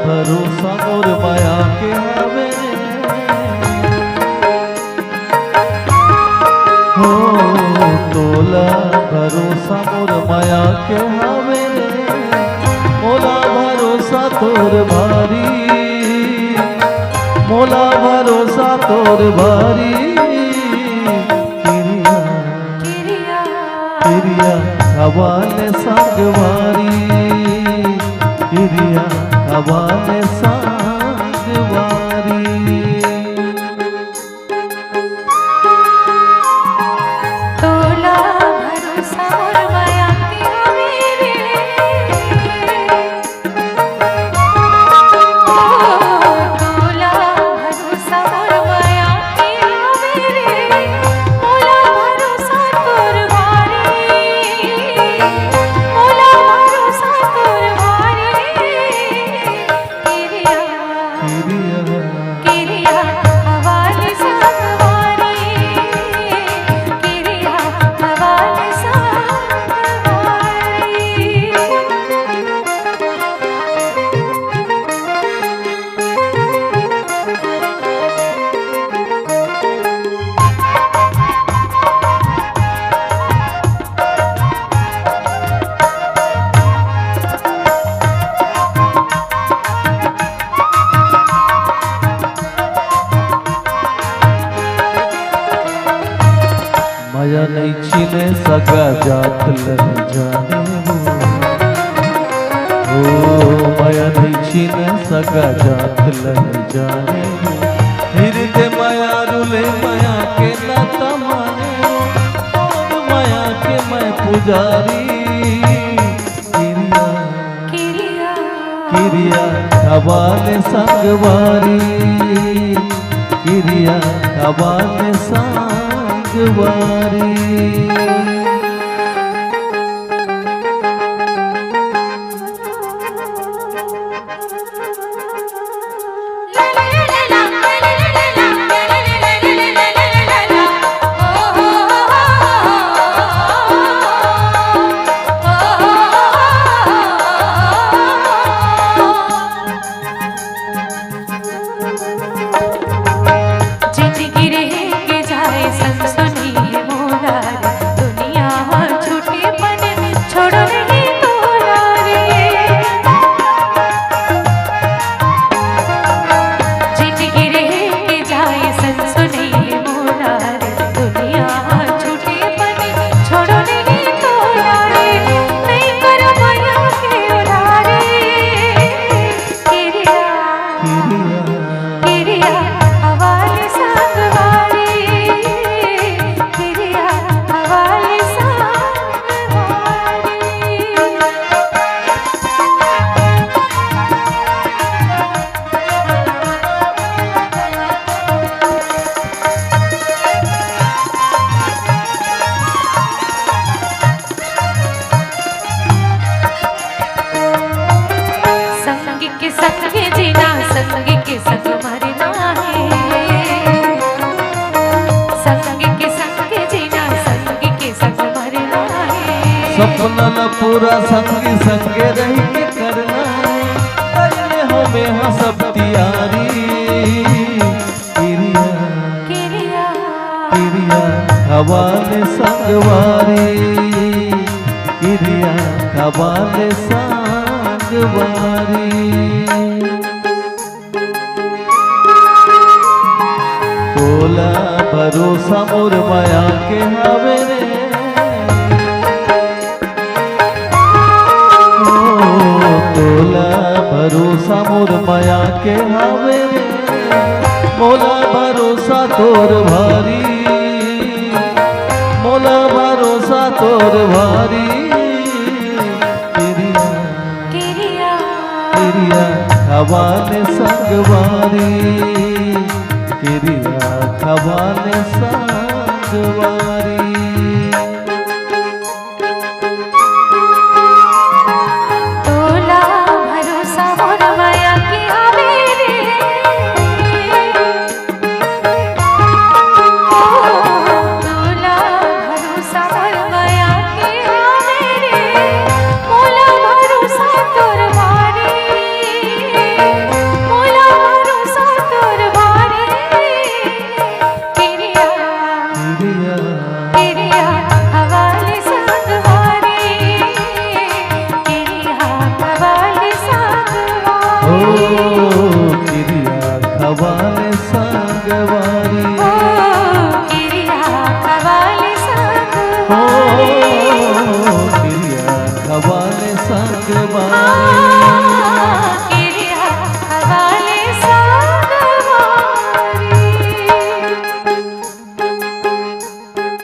भरोसा मोर माया के हवे हो, तोला भरोसा मोर माया के हवे, मोला भरोसा तोर भारी, मोला भरोसा तोर भारी। किरिया किरिया हवाले संगवारी, किरिया हवाले संगवारी। तोला भरोसा मोर माया के हवे रे, तोला भरोसा मोर माया के हवे रे, मोला भरोसा तोर भारी, मोला भरोसा तोर भारी। किरिया हवाले संगवारी, किरिया हवाले संगवारी। माया नहीं छीने सका जात लह जाने हो, माया नहीं छीने सका जात लह जाने हो। हृदय माया रुले माया के नाता माने हो, और माया के मैं पुजारी। किरिया किरिया हवाले संगवारी, किरिया हवाले संगवारी। सपना न पूरा संगी संगे रही के करना है, अरे हमें हाँ सब तियारी। किरिया किरिया हवाले संगवारी, किरिया हवाले संगवारी। तोला भरोसा मोर माया के हवे रे, तोला भरोसा मोर माया के हवे रे, मोला भरोसा तोर भारी, मोला भरोसा तोर भारी। किरिया किरिया हवाले संगवारी, किरिया खवाले सांगवारी। तोला भरोसा मोर माया की आवे रे, तोला भरोसा मोर माया की आवे रे, मोला भरोसा तोर बारे, मोला भरोसा तोर बारे। किरिया किरिया हवाले सांगवारी, किरिया हवाले सांगवारी, ओ किरिया खवाले सांगवारी, ओ किरिया हवाले ओ सांगवारी, किरिया खवाले सांगवारी। आ